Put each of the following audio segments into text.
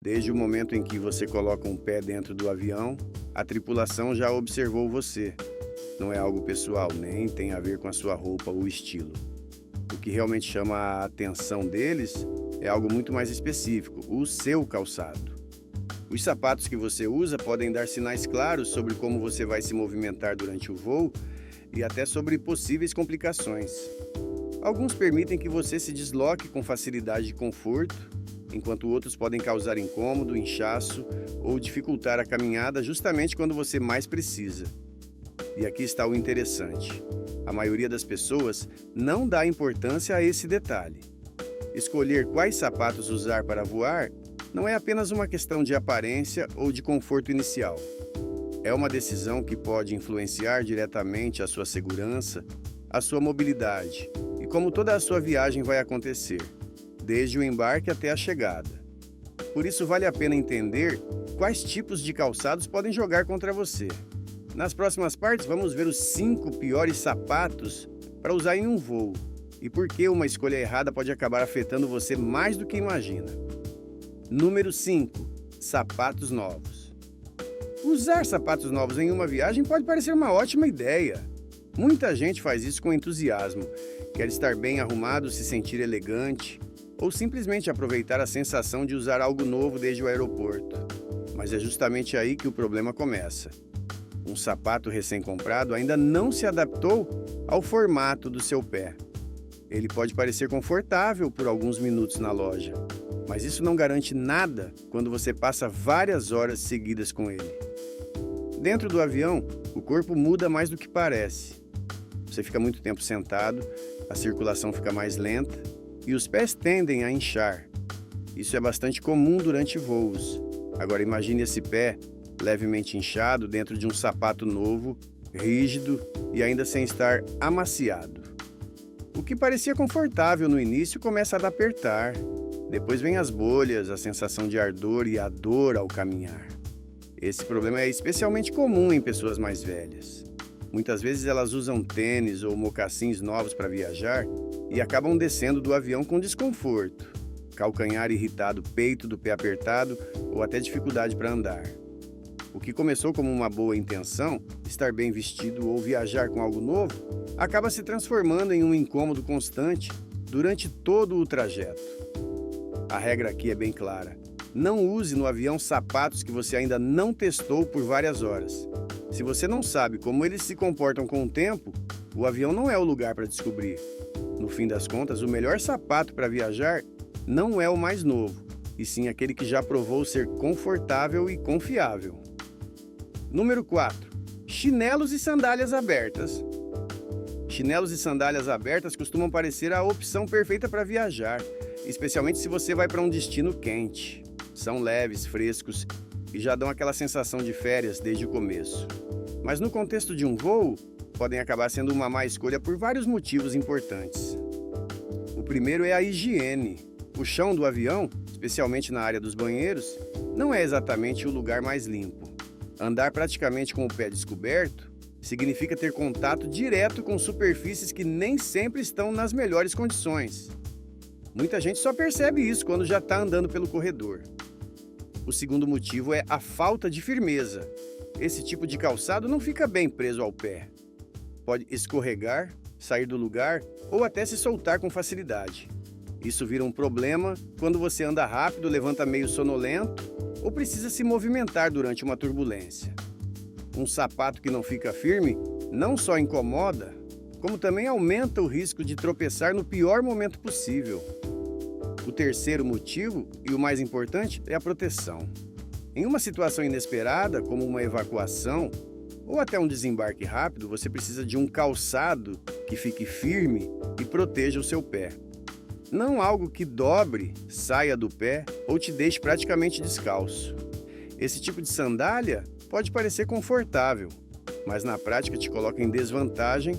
Desde o momento em que você coloca um pé dentro do avião, a tripulação já observou você. Não é algo pessoal, nem tem a ver com a sua roupa ou estilo. O que realmente chama a atenção deles é algo muito mais específico, o seu calçado. Os sapatos que você usa podem dar sinais claros sobre como você vai se movimentar durante o voo e até sobre possíveis complicações. Alguns permitem que você se desloque com facilidade e conforto, enquanto outros podem causar incômodo, inchaço ou dificultar a caminhada justamente quando você mais precisa. E aqui está o interessante: a maioria das pessoas não dá importância a esse detalhe. Escolher quais sapatos usar para voar não é apenas uma questão de aparência ou de conforto inicial. É uma decisão que pode influenciar diretamente a sua segurança, a sua mobilidade e como toda a sua viagem vai acontecer, desde o embarque até a chegada. Por isso, vale a pena entender quais tipos de calçados podem jogar contra você. Nas próximas partes, vamos ver os 5 piores sapatos para usar em um voo e por que uma escolha errada pode acabar afetando você mais do que imagina. Número 5. Sapatos novos. Usar sapatos novos em uma viagem pode parecer uma ótima ideia. Muita gente faz isso com entusiasmo, quer estar bem arrumado, se sentir elegante, ou simplesmente aproveitar a sensação de usar algo novo desde o aeroporto. Mas é justamente aí que o problema começa. Um sapato recém-comprado ainda não se adaptou ao formato do seu pé. Ele pode parecer confortável por alguns minutos na loja, mas isso não garante nada quando você passa várias horas seguidas com ele. Dentro do avião, o corpo muda mais do que parece. Você fica muito tempo sentado, a circulação fica mais lenta e os pés tendem a inchar. Isso é bastante comum durante voos. Agora imagine esse pé levemente inchado dentro de um sapato novo, rígido e ainda sem estar amaciado. O que parecia confortável no início começa a apertar. Depois vem as bolhas, a sensação de ardor e a dor ao caminhar. Esse problema é especialmente comum em pessoas mais velhas. Muitas vezes elas usam tênis ou mocassins novos para viajar e acabam descendo do avião com desconforto, calcanhar irritado, peito do pé apertado ou até dificuldade para andar. O que começou como uma boa intenção, estar bem vestido ou viajar com algo novo, acaba se transformando em um incômodo constante durante todo o trajeto. A regra aqui é bem clara: não use no avião sapatos que você ainda não testou por várias horas. Se você não sabe como eles se comportam com o tempo, o avião não é o lugar para descobrir. No fim das contas, o melhor sapato para viajar não é o mais novo, e sim aquele que já provou ser confortável e confiável. Número 4. Chinelos e sandálias abertas. Chinelos e sandálias abertas costumam parecer a opção perfeita para viajar, especialmente se você vai para um destino quente. São leves, frescos e já dão aquela sensação de férias desde o começo. Mas no contexto de um voo, podem acabar sendo uma má escolha por vários motivos importantes. O primeiro é a higiene. O chão do avião, especialmente na área dos banheiros, não é exatamente o lugar mais limpo. Andar praticamente com o pé descoberto significa ter contato direto com superfícies que nem sempre estão nas melhores condições. Muita gente só percebe isso quando já está andando pelo corredor. O segundo motivo é a falta de firmeza. Esse tipo de calçado não fica bem preso ao pé. Pode escorregar, sair do lugar ou até se soltar com facilidade. Isso vira um problema quando você anda rápido, levanta meio sonolento ou precisa se movimentar durante uma turbulência. Um sapato que não fica firme não só incomoda, como também aumenta o risco de tropeçar no pior momento possível. O terceiro motivo, e o mais importante, é a proteção. Em uma situação inesperada, como uma evacuação ou até um desembarque rápido, você precisa de um calçado que fique firme e proteja o seu pé. Não algo que dobre, saia do pé ou te deixe praticamente descalço. Esse tipo de sandália pode parecer confortável, mas na prática te coloca em desvantagem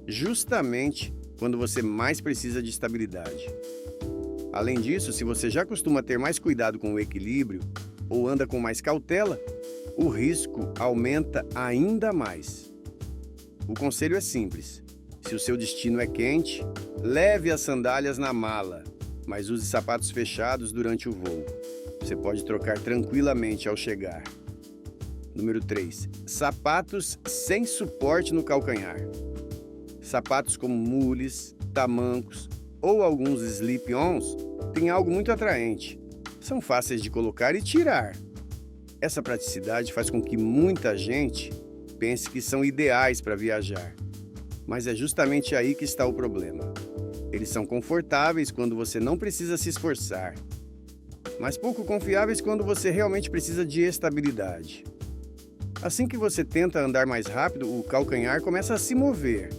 justamente quando você mais precisa de estabilidade. Além disso, se você já costuma ter mais cuidado com o equilíbrio ou anda com mais cautela, o risco aumenta ainda mais. O conselho é simples: se o seu destino é quente, leve as sandálias na mala, mas use sapatos fechados durante o voo. Você pode trocar tranquilamente ao chegar. Número 3. Sapatos sem suporte no calcanhar. Sapatos como mules, tamancos ou alguns slip-ons têm algo muito atraente. São fáceis de colocar e tirar. Essa praticidade faz com que muita gente pense que são ideais para viajar. Mas é justamente aí que está o problema. Eles são confortáveis quando você não precisa se esforçar, mas pouco confiáveis quando você realmente precisa de estabilidade. Assim que você tenta andar mais rápido, o calcanhar começa a se mover.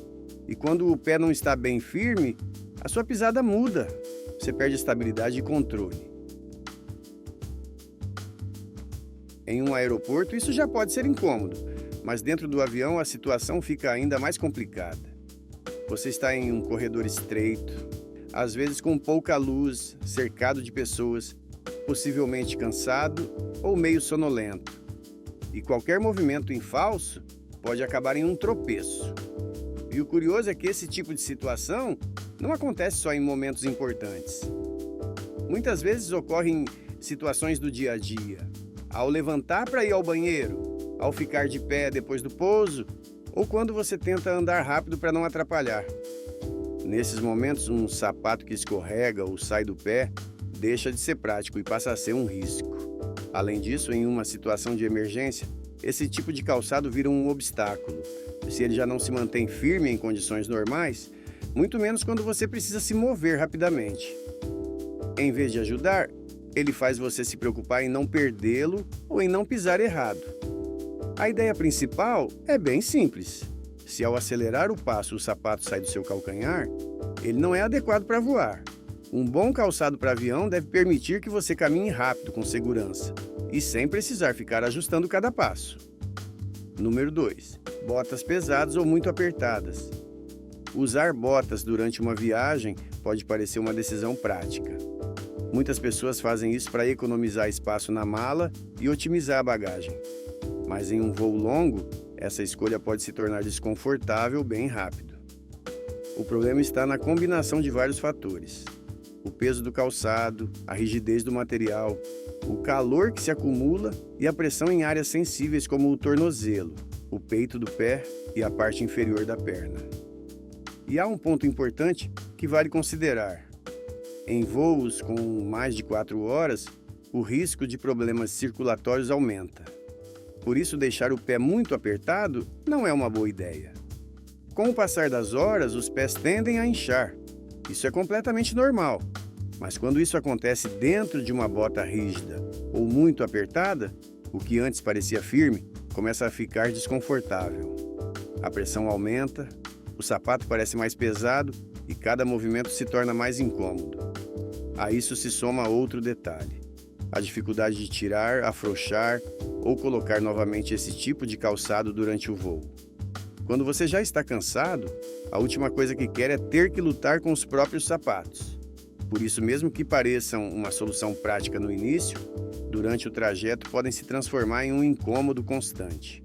E quando o pé não está bem firme, a sua pisada muda. Você perde estabilidade e controle. Em um aeroporto, isso já pode ser incômodo, mas dentro do avião a situação fica ainda mais complicada. Você está em um corredor estreito, às vezes com pouca luz, cercado de pessoas, possivelmente cansado ou meio sonolento. E qualquer movimento em falso pode acabar em um tropeço. E o curioso é que esse tipo de situação não acontece só em momentos importantes. Muitas vezes ocorre em situações do dia a dia, ao levantar para ir ao banheiro, ao ficar de pé depois do pouso, ou quando você tenta andar rápido para não atrapalhar. Nesses momentos, um sapato que escorrega ou sai do pé deixa de ser prático e passa a ser um risco. Além disso, em uma situação de emergência, esse tipo de calçado vira um obstáculo. Se ele já não se mantém firme em condições normais, muito menos quando você precisa se mover rapidamente. Em vez de ajudar, ele faz você se preocupar em não perdê-lo ou em não pisar errado. A ideia principal é bem simples. Se ao acelerar o passo o sapato sai do seu calcanhar, ele não é adequado para voar. Um bom calçado para avião deve permitir que você caminhe rápido com segurança e sem precisar ficar ajustando cada passo. Número 2. Botas pesadas ou muito apertadas. Usar botas durante uma viagem pode parecer uma decisão prática. Muitas pessoas fazem isso para economizar espaço na mala e otimizar a bagagem. Mas em um voo longo, essa escolha pode se tornar desconfortável bem rápido. O problema está na combinação de vários fatores. O peso do calçado, a rigidez do material, o calor que se acumula e a pressão em áreas sensíveis como o tornozelo, o peito do pé e a parte inferior da perna. E há um ponto importante que vale considerar. Em voos com mais de 4 horas, o risco de problemas circulatórios aumenta. Por isso, deixar o pé muito apertado não é uma boa ideia. Com o passar das horas, os pés tendem a inchar. Isso é completamente normal. Mas quando isso acontece dentro de uma bota rígida ou muito apertada, o que antes parecia firme começa a ficar desconfortável. A pressão aumenta, o sapato parece mais pesado e cada movimento se torna mais incômodo. A isso se soma outro detalhe: a dificuldade de tirar, afrouxar ou colocar novamente esse tipo de calçado durante o voo. Quando você já está cansado, a última coisa que quer é ter que lutar com os próprios sapatos. Por isso, mesmo que pareçam uma solução prática no início, durante o trajeto podem se transformar em um incômodo constante.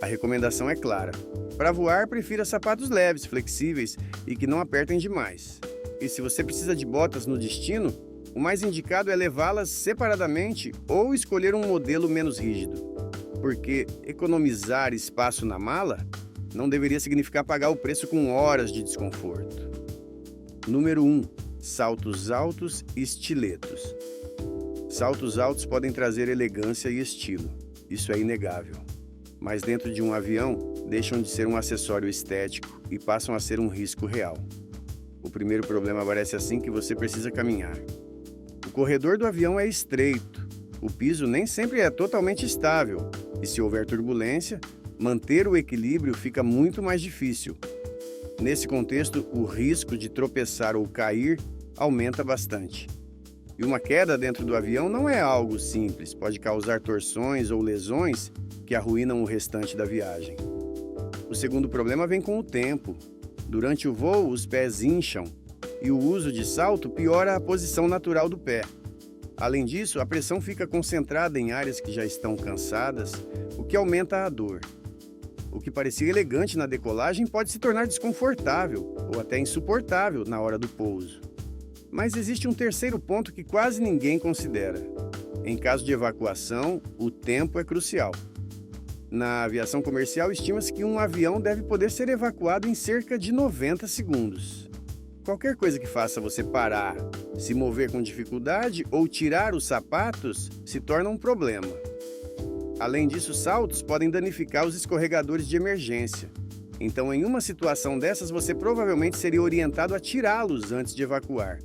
A recomendação é clara: para voar, prefira sapatos leves, flexíveis e que não apertem demais. E se você precisa de botas no destino, o mais indicado é levá-las separadamente ou escolher um modelo menos rígido, porque economizar espaço na mala não deveria significar pagar o preço com horas de desconforto. Número 1. Saltos altos e estiletos. Saltos altos podem trazer elegância e estilo, isso é inegável. Mas dentro de um avião, deixam de ser um acessório estético e passam a ser um risco real. O primeiro problema aparece assim que você precisa caminhar. O corredor do avião é estreito, o piso nem sempre é totalmente estável, e se houver turbulência, manter o equilíbrio fica muito mais difícil. Nesse contexto, o risco de tropeçar ou cair aumenta bastante. E uma queda dentro do avião não é algo simples, pode causar torções ou lesões que arruinam o restante da viagem. O segundo problema vem com o tempo. Durante o voo, os pés incham e o uso de salto piora a posição natural do pé. Além disso, a pressão fica concentrada em áreas que já estão cansadas, o que aumenta a dor. O que parecia elegante na decolagem pode se tornar desconfortável ou até insuportável na hora do pouso. Mas existe um terceiro ponto que quase ninguém considera. Em caso de evacuação, o tempo é crucial. Na aviação comercial, estima-se que um avião deve poder ser evacuado em cerca de 90 segundos. Qualquer coisa que faça você parar, se mover com dificuldade ou tirar os sapatos se torna um problema. Além disso, saltos podem danificar os escorregadores de emergência. Então, em uma situação dessas, você provavelmente seria orientado a tirá-los antes de evacuar.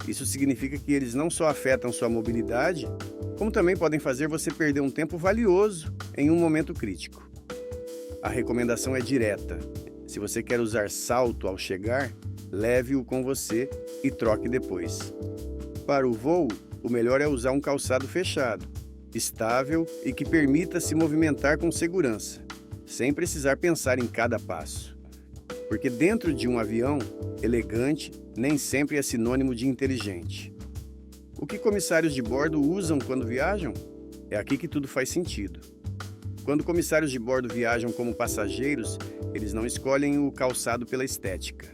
Isso significa que eles não só afetam sua mobilidade, como também podem fazer você perder um tempo valioso em um momento crítico. A recomendação é direta. Se você quer usar salto ao chegar, leve-o com você e troque depois. Para o voo, o melhor é usar um calçado fechado, estável e que permita se movimentar com segurança, sem precisar pensar em cada passo. Porque dentro de um avião, elegante nem sempre é sinônimo de inteligente. O que comissários de bordo usam quando viajam? É aqui que tudo faz sentido. Quando comissários de bordo viajam como passageiros, eles não escolhem o calçado pela estética.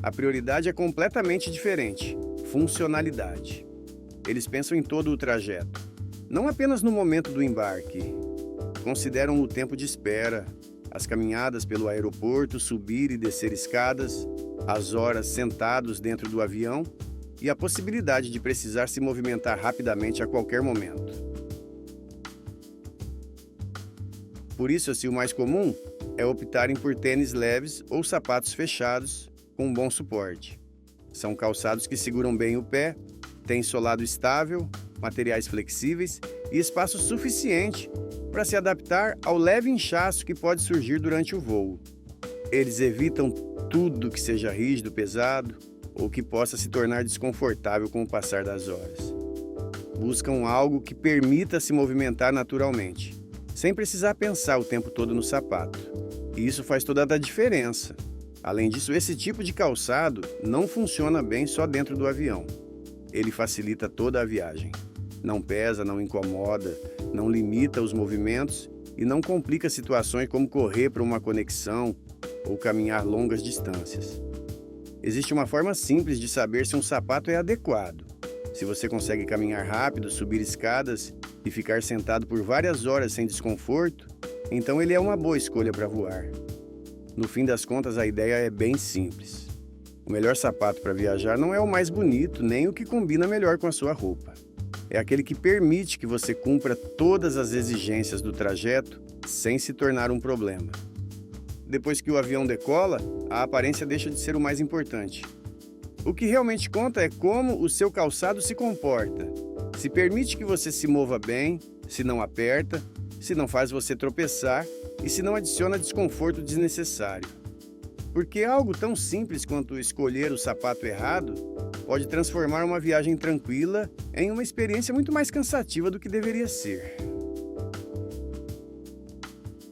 A prioridade é completamente diferente: funcionalidade. Eles pensam em todo o trajeto, não apenas no momento do embarque. Consideram o tempo de espera, as caminhadas pelo aeroporto, subir e descer escadas, as horas sentados dentro do avião e a possibilidade de precisar se movimentar rapidamente a qualquer momento. Por isso, assim, o mais comum é optarem por tênis leves ou sapatos fechados com um bom suporte. São calçados que seguram bem o pé, têm solado estável, materiais flexíveis e espaço suficiente para se adaptar ao leve inchaço que pode surgir durante o voo. Eles evitam tudo que seja rígido, pesado ou que possa se tornar desconfortável com o passar das horas. Buscam algo que permita se movimentar naturalmente, sem precisar pensar o tempo todo no sapato. E isso faz toda a diferença. Além disso, esse tipo de calçado não funciona bem só dentro do avião. Ele facilita toda a viagem. Não pesa, não incomoda, não limita os movimentos e não complica situações como correr para uma conexão ou caminhar longas distâncias. Existe uma forma simples de saber se um sapato é adequado. Se você consegue caminhar rápido, subir escadas e ficar sentado por várias horas sem desconforto, então ele é uma boa escolha para voar. No fim das contas, a ideia é bem simples. O melhor sapato para viajar não é o mais bonito, nem o que combina melhor com a sua roupa. É aquele que permite que você cumpra todas as exigências do trajeto sem se tornar um problema. Depois que o avião decola, a aparência deixa de ser o mais importante. O que realmente conta é como o seu calçado se comporta. Se permite que você se mova bem, se não aperta, se não faz você tropeçar e se não adiciona desconforto desnecessário. Porque algo tão simples quanto escolher o sapato errado pode transformar uma viagem tranquila em uma experiência muito mais cansativa do que deveria ser.